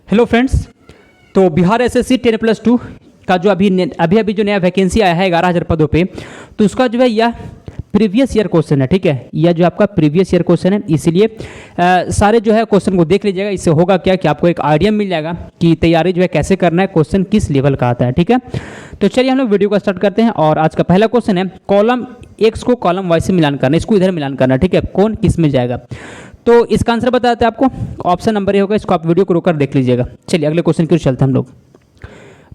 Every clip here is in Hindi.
Hello friends. तो बिहार एसएससी 10+2 का जो अभी जो नया वैकेंसी आया है 11,000 पदों पे, तो उसका जो है यह प्रीवियस ईयर क्वेश्चन है। ठीक है, यह जो आपका प्रीवियस ईयर क्वेश्चन है, इसीलिए सारे जो है क्वेश्चन को देख लीजिएगा। इससे होगा क्या कि आपको एक आइडिया मिल जाएगा कि तैयारी जो है कैसे करना है, क्वेश्चन किस लेवल का आता है। ठीक है, तो चलिए हम लोग वीडियो को स्टार्ट करते हैं। और आज का पहला क्वेश्चन है कॉलम एक्स को कॉलम वाई से मिलान करना, इसको इधर मिलान करना। ठीक है, कौन किस में जाएगा, तो इसका आंसर बताते हैं आपको। ऑप्शन नंबर ए होगा, इसको आप वीडियो को रोककर देख लीजिएगा। चलिए अगले क्वेश्चन की ओर चलते हैं हम लोग।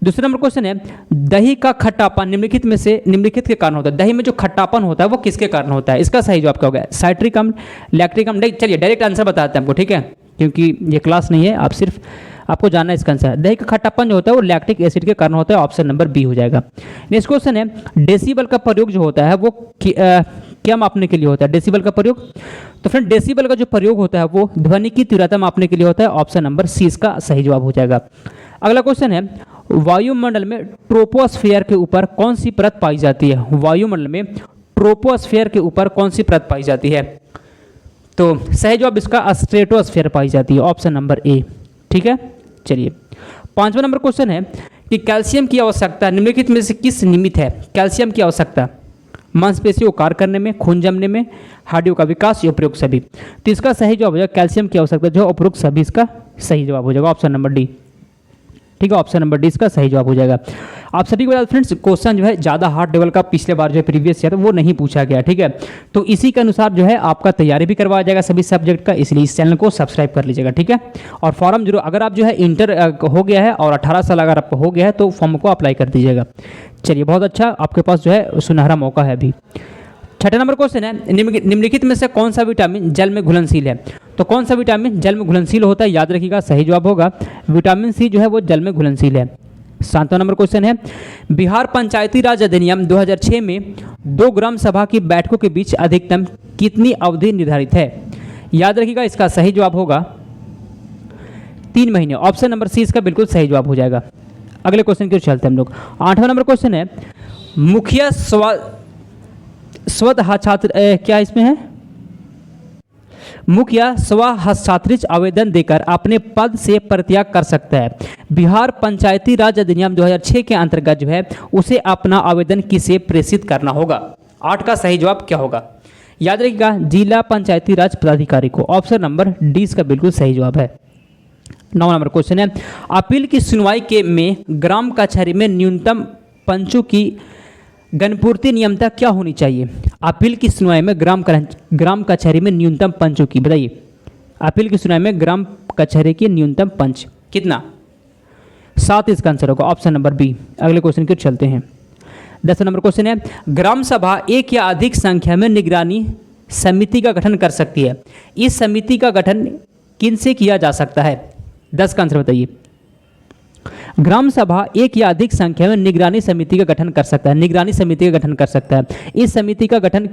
दूसरा नंबर क्वेश्चन है दही का खट्टापन निम्नलिखित के कारण होता है। दही में जो खट्टापन होता है वो किसके कारण होता है, इसका सही जवाब क्या होगा? साइट्रिक अम्ल, लैक्टिक अम्ल। चलिए डायरेक्ट आंसर बताते हैं आपको। ठीक है, क्योंकि ये क्लास नहीं है, आप सिर्फ आपको जानना है इसका आंसर। दही का खट्टापन जो होता है वो लैक्टिक एसिड के कारण होता है। ऑप्शन नंबर बी हो जाएगा। नेक्स्ट क्वेश्चन है डेसिबल का प्रयोग जो होता है वो क्या मापने के लिए होता है? डेसिबल का प्रयोग, तो फ्रेंड डेसिबल का जो प्रयोग होता है वो ध्वनि की तीव्रता मापने के लिए होता है। ऑप्शन नंबर सी इसका सही जवाब हो जाएगा। अगला क्वेश्चन है वायुमंडल में ट्रोपोस्फेयर के ऊपर कौन सी परत पाई जाती है? वायुमंडल में ट्रोपोस्फेयर के ऊपर कौन सी परत पाई जाती है? तो सही जवाब इसका स्ट्रेटोस्फेयर पाई जाती है। Option number A. ठीक है, चलिए पांचवा नंबर क्वेश्चन है कि कैल्शियम की आवश्यकता निम्नलिखित में से किस निमित्त है? कैल्शियम की आवश्यकता मांसपेशियों को कार्य करने में, खून जमने में, हड्डियों का विकास या उपरोक्त सभी। तो इसका सही जवाब हो जाएगा कैल्शियम की आवश्यकता जो उपरोक्त सभी, इसका सही जवाब हो जाएगा। Option number D. ठीक है, ऑप्शन नंबर डी इसका सही जवाब हो जाएगा। आप सभी को बता दें फ्रेंड्स, क्वेश्चन जो है ज़्यादा हार्ड लेवल का पिछले बार जो है प्रीवियस ईयर वो नहीं पूछा गया। ठीक है, तो इसी के अनुसार जो है आपका तैयारी भी करवाया जाएगा सभी सब्जेक्ट का, इसलिए इस चैनल को सब्सक्राइब कर लीजिएगा। ठीक है, और फॉर्म जरूर, अगर आप जो है इंटर हो गया है और 18 साल अगर आपको हो गया है तो फॉर्म को अप्लाई कर दीजिएगा। चलिए बहुत अच्छा, आपके पास जो है सुनहरा मौका है अभी। छठा नंबर क्वेश्चन है निम्नलिखित में से कौन सा विटामिन जल में घुलनशील है? तो कौन सा विटामिन जल में घुलनशील होता है? याद रखिएगा, सही जवाब होगा विटामिन सी जो है वो जल में घुलनशील है। सातवां नंबर क्वेश्चन है बिहार पंचायती राज अधिनियम 2006 में 2 ग्राम सभा की बैठकों के बीच अधिकतम कितनी अवधि निर्धारित है? याद रखिएगा, इसका सही जवाब होगा 3 महीने। ऑप्शन नंबर सी इसका बिल्कुल सही जवाब हो जाएगा। अगले क्वेश्चन की ओर चलते हैं हम लोग। 8वां नंबर क्वेश्चन है मुखिया क्या इसमें है? मुखिया स्वहस्ताक्षरित आवेदन देकर अपने पद से परित्याग कर सकता है। बिहार पंचायती राज अधिनियम 2006 के अंतर्गत जो है उसे अपना आवेदन किसे प्रेषित करना होगा? 8 का सही जवाब क्या होगा? याद रखिएगा, जिला पंचायती राज पदाधिकारी को। ऑप्शन नंबर डी इसका बिल्कुल सही जवाब है। 9वां नंबर क्वेश्चन है अपील की सुनवाई में ग्राम कचहरी में न्यूनतम पंचों की गणपूर्ति नियमता क्या होनी चाहिए? अपील की सुनवाई में ग्राम कचहरी में न्यूनतम पंचों की, बताइए। अपील की सुनवाई में ग्राम कचहरी की न्यूनतम पंच कितना? 7 इसका आंसर होगा। Option number B. अगले क्वेश्चन की चलते हैं। 10वां नंबर क्वेश्चन है ग्राम सभा एक या अधिक संख्या में निगरानी समिति का गठन कर सकती है। इस समिति का गठन किनसे किया जा सकता है? 10 का आंसर बताइए। ग्राम सभा एक या अधिक संख्या में निगरानी समिति का गठन कर सकता है। निगरानी समिति का गठन कर सकता है। इस समिति का गठन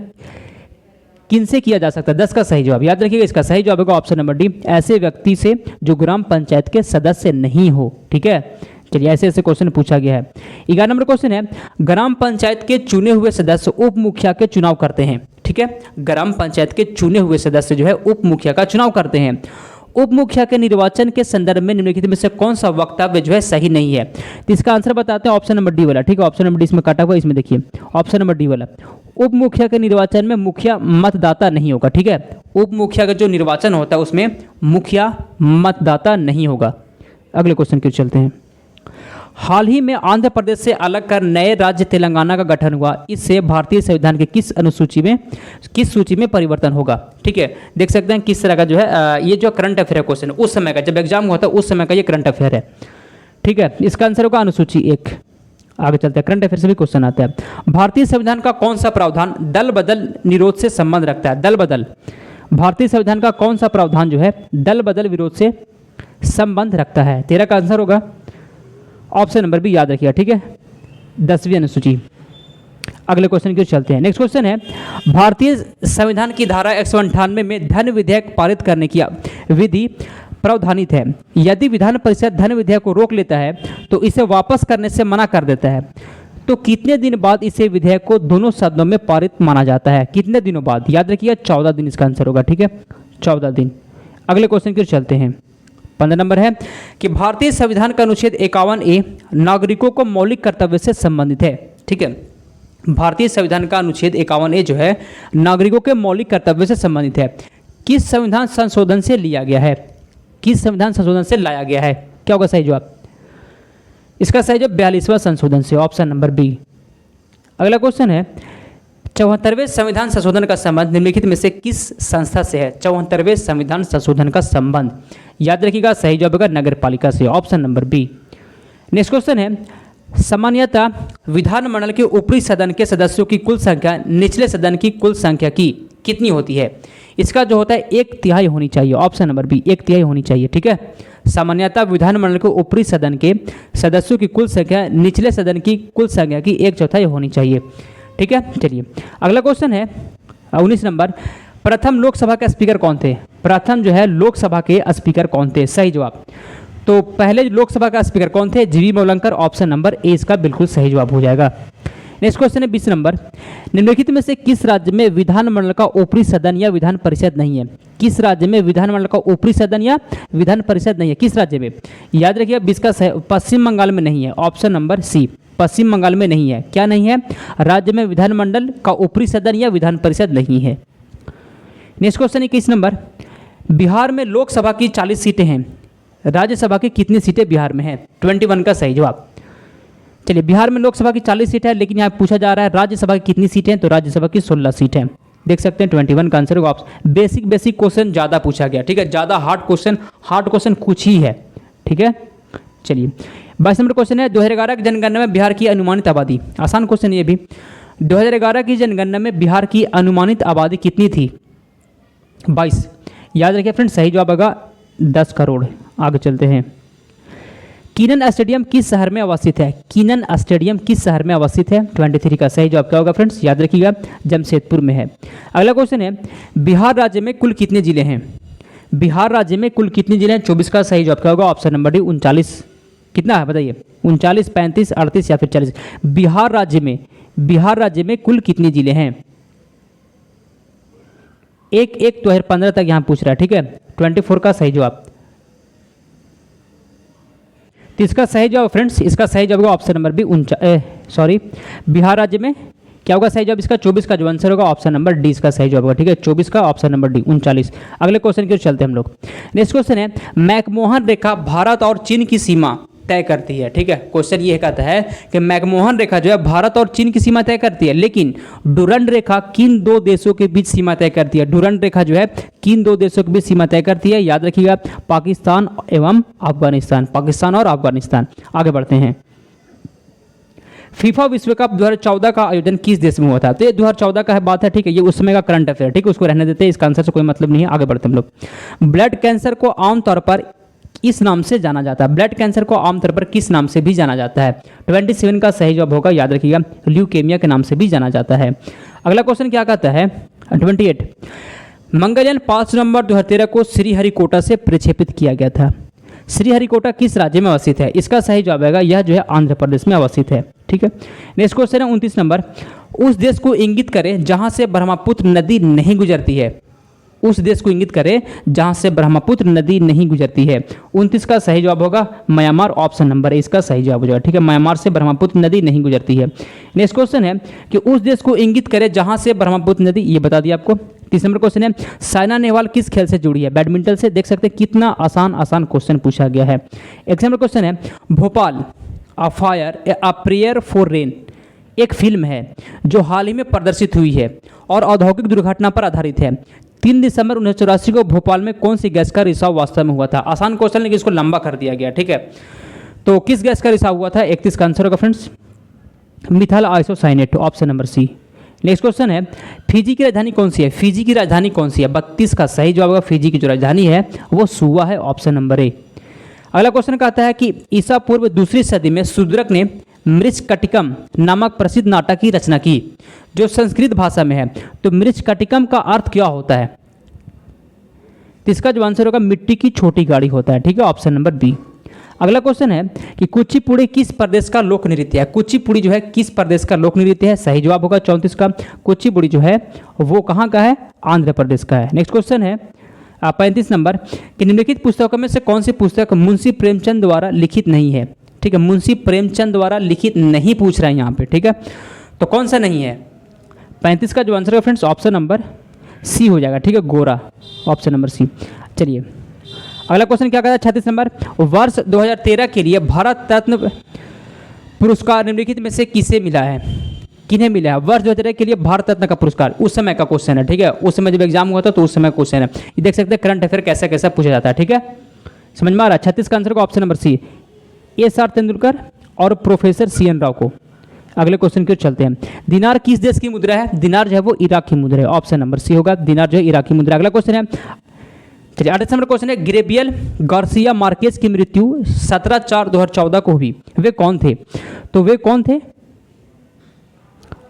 किनसे किया जा सकता है? 10 का सही जवाब। याद रखिएगा, इसका सही जवाब होगा ऑप्शन नंबर डी, ऐसे व्यक्ति से जो ग्राम पंचायत के सदस्य नहीं हो। ठीक है, चलिए ऐसे क्वेश्चन पूछा गया है। 11 नंबर क्वेश्चन है ग्राम पंचायत के चुने हुए सदस्य उप मुखिया के चुनाव करते हैं। ठीक है, ग्राम पंचायत के चुने हुए सदस्य जो है उप मुखिया का चुनाव करते हैं। उप मुखिया के निर्वाचन के संदर्भ में निम्नलिखित में से कौन सा वक्तव्य जो है सही नहीं है? तो इसका आंसर बताते हैं ऑप्शन नंबर डी वाला। ठीक है, ऑप्शन नंबर डी इसमें काटा हुआ, इसमें देखिए ऑप्शन नंबर डी वाला। उप मुखिया के निर्वाचन में मुखिया मतदाता नहीं होगा। ठीक है, उप मुखिया का जो निर्वाचन होता है उसमें मुखिया मतदाता नहीं होगा। अगले क्वेश्चन की ओर चलते हैं। हाल ही में आंध्र प्रदेश से अलग कर नए राज्य तेलंगाना का गठन हुआ। इससे भारतीय संविधान के किस सूची में परिवर्तन होगा? ठीक है, देख सकते हैं किस तरह का जो है ये जो करंट अफेयर क्वेश्चन उस समय का, जब एग्जाम हुआ था उस समय का ये करंट अफेयर है। ठीक है, इसका आंसर होगा अनुसूची 1। आगे चलते हैं, करंट अफेयर से भी क्वेश्चन आता है। भारतीय संविधान का कौन सा प्रावधान दल बदल निरोध से संबंध रखता है? दल बदल, भारतीय संविधान का कौन सा प्रावधान जो है दल बदल विरोध से संबंध रखता है? 13 का आंसर होगा ऑप्शन नंबर बी। याद रखिएगा। ठीक है, 10वीं अनुसूची। अगले क्वेश्चन की ओर चलते हैं। नेक्स्ट क्वेश्चन है भारतीय संविधान की धारा 198 में धन विधेयक पारित करने की विधि प्रावधानित है। यदि विधान परिषद धन विधेयक को रोक लेता है तो इसे वापस करने से मना कर देता है, तो कितने दिन बाद इसे विधेयक को दोनों सदनों में पारित माना जाता है? कितने दिनों बाद? याद रखिएगा 14 दिन इसका आंसर होगा। ठीक है, 14 दिन। अगले क्वेश्चन की ओर चलते हैं। 15 नंबर है कि भारतीय संविधान का अनुच्छेद 51A नागरिकों को मौलिक कर्तव्य से संबंधित है। ठीक है, भारतीय संविधान का अनुच्छेद 51A जो है नागरिकों के मौलिक कर्तव्य से संबंधित है। किस संविधान संशोधन से लिया गया है? किस संविधान संशोधन से लाया गया है? क्या होगा सही जवाब? इसका सही जवाब 42वां संशोधन से, ऑप्शन नंबर बी। अगला क्वेश्चन है 74वें संविधान संशोधन का संबंध निम्नलिखित में से किस संस्था से है? 74वें संविधान संशोधन का संबंध याद रखिएगा सही जवाब होगा नगर पालिका से, option number B. Next question है सामान्यतः विधानमंडल के ऊपरी सदन के सदस्यों की कुल संख्या निचले सदन की कुल संख्या की कितनी होती है? इसका जो होता है 1/3 होनी चाहिए, ऑप्शन नंबर बी 1/3 होनी चाहिए। ठीक है, सामान्यतः विधानमंडल के ऊपरी सदन के सदस्यों की कुल संख्या निचले सदन की कुल संख्या की 1/4 होनी चाहिए। ठीक है, चलिए अगला क्वेश्चन है 19 नंबर, प्रथम लोकसभा के स्पीकर कौन थे? प्रथम जो है लोकसभा के स्पीकर कौन थे? सही जवाब, तो पहले लोकसभा का स्पीकर कौन थे? जीवी मवलंकर, ऑप्शन नंबर ए इसका बिल्कुल सही जवाब हो जाएगा। नेक्स्ट क्वेश्चन है 20 नंबर, निम्नलिखित में से किस राज्य में विधानमंडल का ऊपरी सदन या विधान परिषद नहीं है? किस राज्य में विधानमंडल का ऊपरी सदन या विधान परिषद नहीं है? किस राज्य में? याद रखिए 20 का पश्चिम बंगाल में नहीं है, ऑप्शन नंबर सी, पश्चिम बंगाल में नहीं है। क्या नहीं है? राज्य में विधानमंडल का ऊपरी सदन या विधान परिषद नहीं है। नेक्स्ट क्वेश्चन 21 नंबर, बिहार में लोकसभा की 40 सीटें हैं, राज्यसभा की कितनी सीटें बिहार में हैं? 21 का सही जवाब। चलिए बिहार में लोकसभा की 40 सीटें हैं, लेकिन यहाँ पूछा जा रहा है राज्यसभा की कितनी सीटें हैं, तो राज्यसभा की 16 सीटें देख सकते हैं। 21 का आंसर होगा। बेसिक क्वेश्चन ज़्यादा पूछा गया। ठीक है, ज़्यादा हार्ड क्वेश्चन कुछ ही है। ठीक है, चलिए 22 नंबर क्वेश्चन है 2011 की जनगणना में बिहार की अनुमानित आबादी, आसान क्वेश्चन ये भी, 2011 की जनगणना में बिहार की अनुमानित आबादी कितनी थी? 22। याद रखिए फ्रेंड सही जवाब होगा 10 करोड़। आगे चलते हैं, कीनन स्टेडियम किस शहर में अवस्थित है? कीनन स्टेडियम किस शहर में अवस्थित है? 23 का सही जवाब क्या होगा फ्रेंड्स? याद रखिएगा जमशेदपुर में है। अगला क्वेश्चन है बिहार राज्य में कुल कितने जिले हैं? बिहार राज्य में कुल कितने जिले हैं? 24 का सही जवाब क्या होगा? Option number D 39। कितना है बताइए? 39, 35, 38 या फिर 40? बिहार राज्य में कुल कितने जिले हैं? एक 2015 तक यहाँ पूछ रहा है। ठीक है, 24 का सही जवाब। तो इसका सही जवाब फ्रेंड्स, इसका सही जवाब होगा ऑप्शन नंबर बी बिहार राज्य में क्या होगा सही जवाब इसका? 24 का जो आंसर होगा ऑप्शन नंबर डी इसका सही जवाब होगा। ठीक है, 24 का ऑप्शन नंबर डी 39। अगले क्वेश्चन की ओर चलते हैं हम लोग। नेक्स्ट क्वेश्चन है मैकमोहन रेखा भारत और चीन की सीमा तय करती है। ठीक है, क्वेश्चन ये कहता है कि मैकमोहन रेखा जो है भारत और चीन की सीमा तय करती है, लेकिन डुरंड रेखा किन दो देशों के बीच सीमा तय करती है? डुरंड रेखा जो है किन दो देशों के बीच सीमा तय करती है? याद रखिएगा पाकिस्तान एवं अफगानिस्तान, पाकिस्तान और अफगानिस्तान। आगे बढ़ते हैं, फीफा विश्व कप 2014 का आयोजन किस देश में हुआ था? तो ये 2014 का है बात है। ठीक है, ये उस समय का करंट अफेयर। ठीक है, उसको रहने देते हैं, इसका आंसर से कोई मतलब नहीं है। आगे बढ़ते हम लोग। ब्लड कैंसर को आमतौर पर इस नाम से जाना जाता है। ब्लड कैंसर को आमतौर पर किस नाम से भी जाना जाता है? 27 का सही जवाब होगा, याद रखिएगा ल्यूकेमिया के नाम से भी जाना जाता है। अगला क्वेश्चन क्या कहता है 28, मंगलयान 5 नवंबर 2013 को श्रीहरिकोटा से प्रक्षेपित किया गया था। श्रीहरिकोटा किस राज्य में अवस्थित है? इसका सही जवाब आएगा यह जो है आंध्र प्रदेश में अवस्थित है। ठीक है, नेक्स्ट क्वेश्चन है 29 नंबर, उस देश को इंगित करें जहां से ब्रह्मपुत्र नदी नहीं गुजरती है। उस देश को इंगित करें जहां से ब्रह्मपुत्र नदी नहीं गुजरती है। 29 का सही जवाब होगा म्यांमार, ऑप्शन नंबर ए इसका सही जवाब हो जाएगा। ठीक है, म्यांमार से ब्रह्मपुत्र नदी नहीं गुजरती है। नेक्स्ट क्वेश्चन है कि उस देश को इंगित करें जहां से ब्रह्मपुत्र नदी, ये बता दिया आपको। 30 नंबर क्वेश्चन है साइना नेहवाल किस खेल से जुड़ी है? बैडमिंटन से। देख सकते हैं कितना आसान क्वेश्चन पूछा गया है। एक नंबर क्वेश्चन है Bhopal a fire a prayer for rain एक फिल्म है जो हाल ही में प्रदर्शित हुई है और औद्योगिक दुर्घटना पर आधारित है। 3 दिसंबर 1984 को भोपाल में कौन सी गैस का रिसाव वास्तव में हुआ था? आसान क्वेश्चन लेकिन इसको लंबा कर दिया गया। ठीक है, तो किस गैस का रिसाव हुआ था? 31 का आंसर होगा friends methyl isocyanate, option number C. Next question है फिजी की राजधानी कौन सी है? फिजी की राजधानी कौन सी है? 32 का सही जवाब होगा फिजी की जो राजधानी है वो सुवा है, ऑप्शन नंबर ए। अगला क्वेश्चन कहता है कि ईसा पूर्व 2री सदी में शूद्रक ने मृच्छकटिकम नामक प्रसिद्ध नाटक की रचना की जो संस्कृत भाषा में है। तो मृच्छकटिकम का अर्थ क्या होता है? तो इसका जो आंसर होगा मिट्टी की छोटी गाड़ी होता है। ठीक है, ऑप्शन नंबर बी। अगला क्वेश्चन है कि कुचिपुड़ी किस प्रदेश का लोक नृत्य है? कुचिपुड़ी जो है किस प्रदेश का लोक नृत्य है? सही जवाब होगा 34 का। कुचिपुड़ी जो है वो कहाँ का है? आंध्र प्रदेश का है। नेक्स्ट क्वेश्चन है 35 नंबर कि निम्नलिखित पुस्तकों में से कौन सी पुस्तक मुंशी प्रेमचंद द्वारा लिखित नहीं है। ठीक है, मुंशी प्रेमचंद द्वारा लिखित नहीं पूछ रहा है यहाँ पे। ठीक है, तो कौन सा नहीं है 35 का जो आंसर है फ्रेंड्स ऑप्शन नंबर सी हो जाएगा। ठीक है, गोरा, ऑप्शन नंबर सी। चलिए अगला क्वेश्चन क्या कहता है 36 नंबर, वर्ष 2013 के लिए भारत रत्न पुरस्कार निम्नलिखित में से किसे मिला है, किन्हें मिला है वर्ष 2013 के लिए भारत रत्न का पुरस्कार। उस समय का क्वेश्चन है। ठीक है, उस समय जब एग्जाम हुआ था तो उस समय क्वेश्चन है, ये देख सकते हैं करंट अफेयर कैसा कैसा पूछा जाता है। ठीक है, समझ में आ रहा है। 36 का आंसर का option number C, S R. Tendulkar और प्रोफेसर सी.एन. राव को। अगले क्वेश्चन की ओर चलते हैं। दिनार किस देश की मुद्रा है, दिनार जो है वो इराक की मुद्रा है, ऑप्शन नंबर सी होगा, दिनार जो है इराक की मुद्रा। अगला क्वेश्चन है, चलिए 38 नंबर क्वेश्चन है, ग्रेबियल गार्सिया मार्केज की मृत्यु 17/4/2014 को हुई, वे कौन थे। तो वे कौन थे,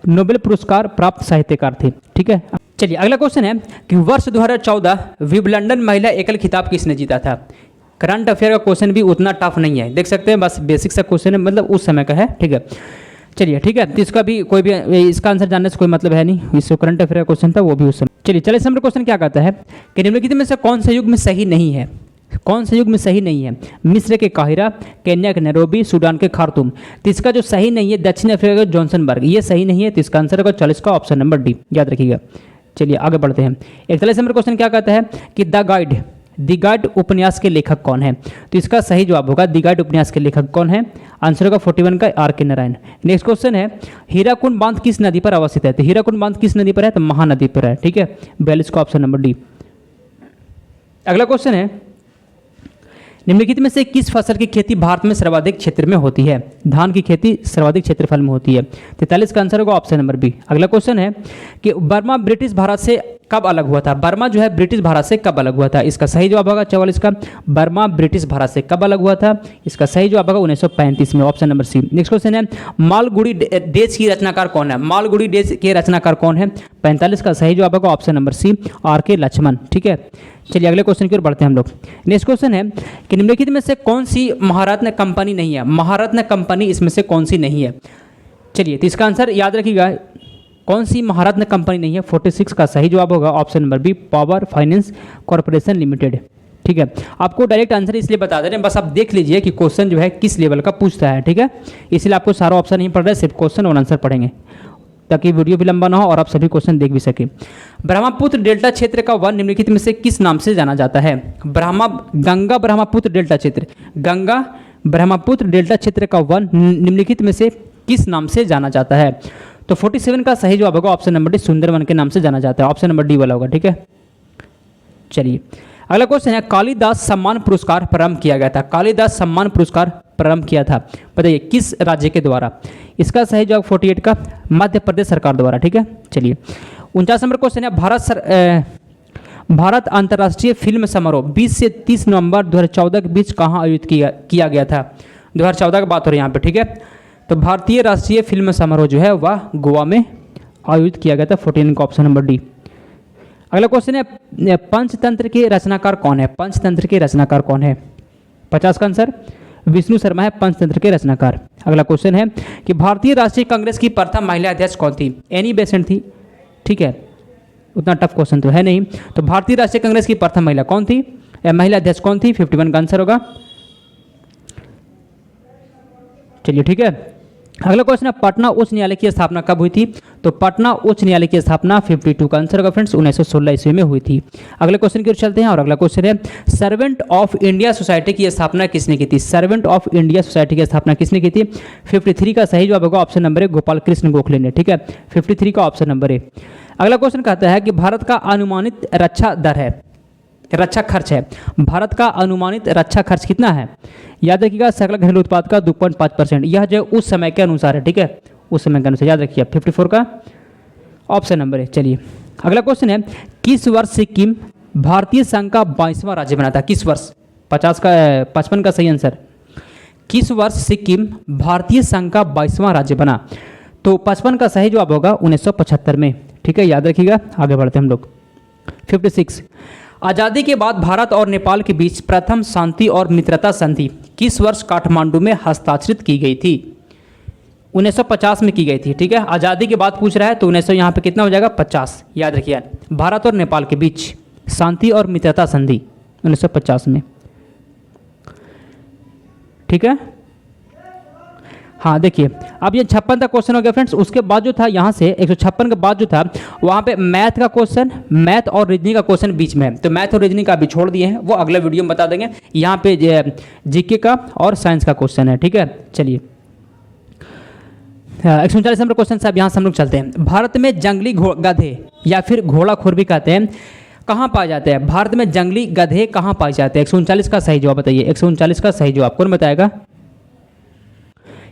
नोबेल पुरस्कार प्राप्त साहित्यकार थे। ठीक है, चलिए अगला क्वेश्चन है कि वर्ष 2014 विंबलडन महिला एकल खिताब किसने जीता था। करंट अफेयर का क्वेश्चन भी उतना टफ नहीं है, देख सकते हैं, बस बेसिक सा क्वेश्चन है, मतलब उस समय का है। ठीक है, चलिए ठीक है, तो इसका भी कोई भी इसका आंसर जानने से कोई मतलब है नहीं, इसको करंट अफेयर का क्वेश्चन था वो भी उस समय। चलिए 40 नंबर क्वेश्चन क्या कहता है कि निम्नलिखित में से कौन सा युग में सही नहीं है, कौन सा युग में सही नहीं है, मिस्र के काहिरा, केन्या के नैरोबी, सूडान के खार्तूम। तो इसका जो सही नहीं है दक्षिण अफ्रीका का जॉनसनबर्ग, ये सही नहीं है, तो इसका आंसर होगा 40 का ऑप्शन नंबर डी, याद रखिएगा। चलिए आगे बढ़ते हैं। 41 नंबर क्वेश्चन क्या कहता है कि द गाइड उपन्यास के लेखक कौन है। तो इसका सही जवाब होगा द गाइड उपन्यास के लेखक कौन है, आंसर होगा 41 का आर.के. नारायण। नेक्स्ट क्वेश्चन है, हीराकुंड बांध किस नदी पर अवस्थित है। तो हीराकुंड बांध किस नदी पर है, तो महानदी पर है। ठीक है, 42 का ऑप्शन नंबर डी। अगला क्वेश्चन है, निम्नलिखित में से किस फसल की खेती भारत में सर्वाधिक क्षेत्र में होती है। धान की खेती सर्वाधिक क्षेत्रफल में होती है, 43 का आंसर होगा ऑप्शन नंबर बी। अगला क्वेश्चन है कि बर्मा ब्रिटिश भारत से कब अलग हुआ था। बर्मा जो है ब्रिटिश भारत से कब अलग हुआ था, इसका सही जवाब होगा 44 का, बर्मा ब्रिटिश भारत से कब अलग हुआ था, इसका सही जवाब होगा 1935 में, option number C. Next question है, मालगुडी डेज की रचनाकार कौन है। मालगुडी डेज के रचनाकार कौन है, 45 का सही जवाब होगा option number C, R K. Laxman. ठीक है, चलिए अगले क्वेश्चन की ओर बढ़ते हैं हम लोग। नेक्स्ट क्वेश्चन है कि निम्नलिखित में से कौन सी महारत्न कंपनी नहीं है। महारत्न कंपनी इसमें से कौन सी नहीं है। चलिए तो इसका आंसर याद रखिएगा, कौन सी महारत्न कंपनी नहीं है, 46 का सही जवाब होगा option number B, power finance corporation limited. ठीक है, आपको डायरेक्ट आंसर इसलिए बता दे रहे हैं, बस आप देख लीजिए कि क्वेश्चन जो है किस लेवल का पूछता है। ठीक है, इसलिए आपको सारा ऑप्शन नहीं पढ़ रहा है, सिर्फ क्वेश्चन और आंसर पढ़ेंगे ताकि वीडियो भी लंबा ना हो और आप सभी क्वेश्चन देख भी सकें। ब्रह्मपुत्र डेल्टा क्षेत्र का वन निम्नलिखित में से किस नाम से जाना जाता है। गंगा ब्रह्मपुत्र डेल्टा क्षेत्र, गंगा ब्रह्मपुत्र डेल्टा क्षेत्र का वन निम्नलिखित में से किस नाम से जाना जाता है। तो 47 का सही जवाब होगा ऑप्शन नंबर डी, सुंदरवन के नाम से जाना जाता है, ऑप्शन नंबर डी वाला होगा। ठीक है, चलिए अगला क्वेश्चन है, कालिदास सम्मान पुरस्कार प्रारंभ किया गया था। कालिदास सम्मान पुरस्कार प्रारंभ किया था, बताइए किस राज्य के द्वारा। इसका सही जवाब 48 का, मध्य प्रदेश सरकार द्वारा। ठीक है, चलिए 49 नंबर क्वेश्चन है, भारत अंतर्राष्ट्रीय फिल्म समारोह 20 से 30 नवंबर 2014 के बीच कहाँ आयोजित किया गया था। 2014 की बात हो रही है यहाँ पे। ठीक है, तो भारतीय राष्ट्रीय फिल्म समारोह जो है वह गोवा में आयोजित किया गया था, 14 का ऑप्शन नंबर डी। अगला क्वेश्चन है, पंचतंत्र के रचनाकार कौन है। पंचतंत्र के रचनाकार कौन है, 50 का आंसर विष्णु शर्मा है पंचतंत्र के रचनाकार। अगला क्वेश्चन है कि भारतीय राष्ट्रीय कांग्रेस की प्रथम महिला अध्यक्ष कौन थी। एनी बेसेंट थी। ठीक है, उतना टफ क्वेश्चन तो है नहीं। तो भारतीय राष्ट्रीय कांग्रेस की प्रथम महिला कौन थी, महिला अध्यक्ष कौन थी, 51 का आंसर होगा। चलिए ठीक है, अगला क्वेश्चन है, पटना उच्च न्यायालय की स्थापना कब हुई थी। तो पटना उच्च न्यायालय की स्थापना 52 का आंसर होगा फ्रेंड्स, 1916 ईस्वी में हुई थी। अगले क्वेश्चन की ओर चलते हैं और अगला क्वेश्चन है, सर्वेंट ऑफ इंडिया सोसाइटी की स्थापना किसने की थी। सर्वेंट ऑफ इंडिया सोसाइटी की स्थापना किसने की थी, 53 का सही जवाब होगा option number A, Gopal Krishna Gokhale ने। ठीक है, 53 का ऑप्शन नंबर ए। अगला क्वेश्चन कहता है कि भारत का अनुमानित रक्षा दर है, रक्षा खर्च है, भारत का अनुमानित रक्षा खर्च कितना है। याद रखिएगा, सकल घरेलू उत्पाद का 2.5%, यह जो उस समय के अनुसार है। ठीक है, उस समय के अनुसार याद रखिए, 54 का ऑप्शन नंबर है। चलिए अगला क्वेश्चन है, किस वर्ष सिक्किम भारतीय संघ का 22वां राज्य बना था। किस वर्ष, 55 का सही आंसर, किस वर्ष सिक्किम भारतीय संघ का 22वां राज्य बना। तो 55 का सही जवाब होगा 1975 में। ठीक है, याद रखिएगा। आगे बढ़ते हैं हम लोग। 56, आज़ादी के बाद भारत और नेपाल के बीच प्रथम शांति और मित्रता संधि किस वर्ष काठमांडू में हस्ताक्षरित की गई थी। 1950 में की गई थी। ठीक है, आज़ादी के बाद पूछ रहा है तो 1900 यहाँ पे कितना हो जाएगा, 50। याद रखिए, भारत और नेपाल के बीच शांति और मित्रता संधि 1950 में। ठीक है, हाँ देखिए अब ये 56 का क्वेश्चन हो गया फ्रेंड्स। उसके बाद जो था यहाँ से 156 के बाद जो था वहाँ पे मैथ का क्वेश्चन, मैथ और रीजनिंग का क्वेश्चन बीच में है, तो मैथ और रीजनिंग का अभी छोड़ दिए हैं, वो अगले वीडियो में बता देंगे। यहाँ पे जीके का और साइंस का क्वेश्चन है। ठीक है, चलिए 139 नंबर क्वेश्चन साहब, यहाँ से हम लोग चलते हैं। भारत में जंगली गधे या फिर घोड़ाखोर भी कहते हैं कहाँ पाए जाते हैं? भारत में जंगली गधे कहाँ पाए जाते हैं? 139 का सही जवाब बताइए। 139 का सही जवाब कौन बताएगा?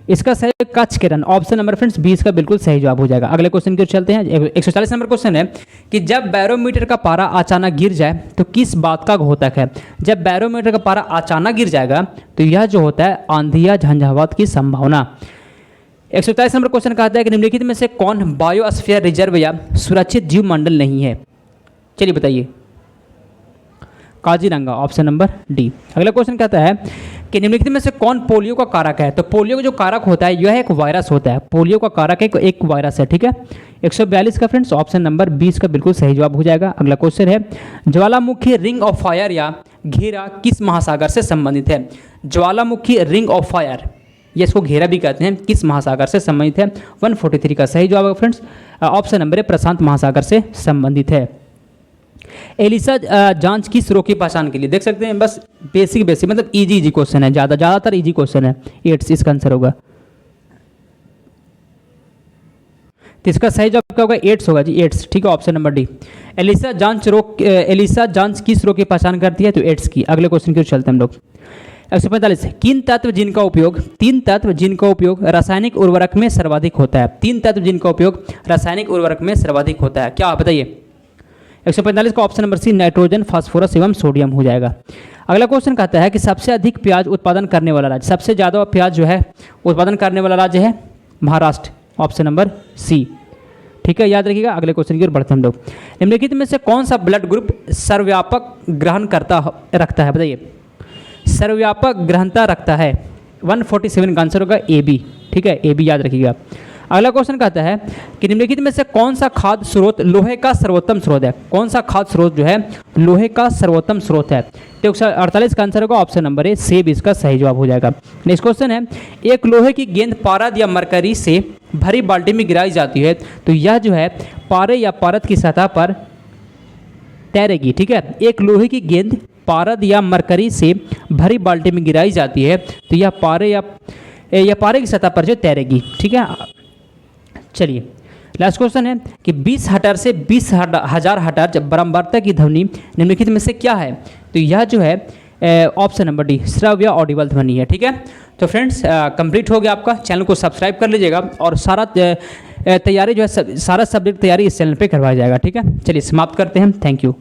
इसका सही कच्छ के रन, ऑप्शन नंबर फ्रेंड्स 20 का बिल्कुल सही जवाब हो जाएगा। अगले क्वेश्चन की ओर चलते हैं। 140 नंबर क्वेश्चन है कि जब बैरोमीटर का पारा अचानक गिर जाए तो किस बात का घोतक है? जब बैरोमीटर का पारा अचानक गिर जाएगा तो यह जो होता है आंधी या झंझावात की संभावना। 143 नंबर क्वेश्चन कहता है कि निम्नलिखित में से कौन बायोस्फीयर रिजर्व या सुरक्षित जीव मंडल नहीं है? चलिए बताइए। Kaziranga, option number D. अगला क्वेश्चन कहता है कि निम्नलिखित में से कौन पोलियो का कारक है? तो पोलियो का जो कारक होता है यह एक वायरस होता है। पोलियो का कारक एक वायरस है। ठीक है, 142 का फ्रेंड्स ऑप्शन नंबर 20 का बिल्कुल सही जवाब हो जाएगा। अगला क्वेश्चन है ज्वालामुखी रिंग ऑफ फायर या घेरा किस महासागर से संबंधित है? ज्वालामुखी रिंग ऑफ फायर, ये इसको घेरा भी कहते हैं, किस महासागर से संबंधित है? 143 का सही जवाब है फ्रेंड्स, ऑप्शन नंबर प्रशांत महासागर से संबंधित है। एलिसा जांच किस रोग की पहचान के लिए? देख सकते हैं बस बेसिक मतलब इजी क्वेश्चन है, ज़्यादातर इजी क्वेश्चन है। एड्स इसका आंसर होगा। तो इसका सही जवाब क्या होगा? एड्स होगा जी, एड्स। ठीक है, ऑप्शन नंबर डी। एलिसा जांच किस रोग की पहचान करती है? तो एड्स की। अगले क्वेश्चन की ओर चलते हैं हम लोग। 145 तीन तत्व जिनका उपयोग रासायनिक उर्वरक में सर्वाधिक होता है। 3 तत्व जिनका उपयोग रासायनिक उर्वरक में सर्वाधिक होता है, क्या बताइए? 145 का option number C nitrogen, phosphorus एवं सोडियम हो जाएगा। अगला क्वेश्चन कहता है कि सबसे अधिक प्याज उत्पादन करने वाला राज्य, सबसे ज़्यादा प्याज जो है उत्पादन करने वाला राज्य है महाराष्ट्र, ऑप्शन नंबर सी। ठीक है, याद रखिएगा। अगले क्वेश्चन की ओर बढ़ते हैं हम लोग। निम्नलिखित में से कौन सा ब्लड ग्रुप सर्वव्यापक ग्रहण रखता है? बताइए। सर्वव्यापक ग्रहणता रखता है। 147 का आंसर होगा ए बी। ठीक है, ए बी याद रखिएगा। अगला क्वेश्चन कहता है कि निम्नलिखित में से कौन सा खाद्य स्रोत लोहे का सर्वोत्तम स्रोत है? कौन सा खाद्य स्रोत जो है लोहे का सर्वोत्तम स्रोत है? तो 148 का आंसर होगा ऑप्शन नंबर ए, सेब इसका सही जवाब हो जाएगा। नेक्स्ट क्वेश्चन है एक लोहे की गेंद पारद या मरकरी से भरी बाल्टी में गिराई जाती है तो यह जो है पारे या पारद की सतह पर तैरेगी। ठीक है, एक लोहे की गेंद पारद या मरकरी से भरी बाल्टी में गिराई जाती है तो यह पारे की सतह पर जो तैरेगी। ठीक है, चलिए लास्ट क्वेश्चन है कि 20 हटर से 20,000 हटर जब बराबरता की ध्वनि निम्नलिखित में से क्या है? तो यह जो है ऑप्शन नंबर डी श्रव्य ऑडिबल ध्वनि है। ठीक है, तो फ्रेंड्स कंप्लीट हो गया आपका। चैनल को सब्सक्राइब कर लीजिएगा और सारा तैयारी जो है सारा सब्जेक्ट तैयारी इस चैनल पे करवाया जाएगा। ठीक है, चलिए समाप्त करते हैं। Thank you.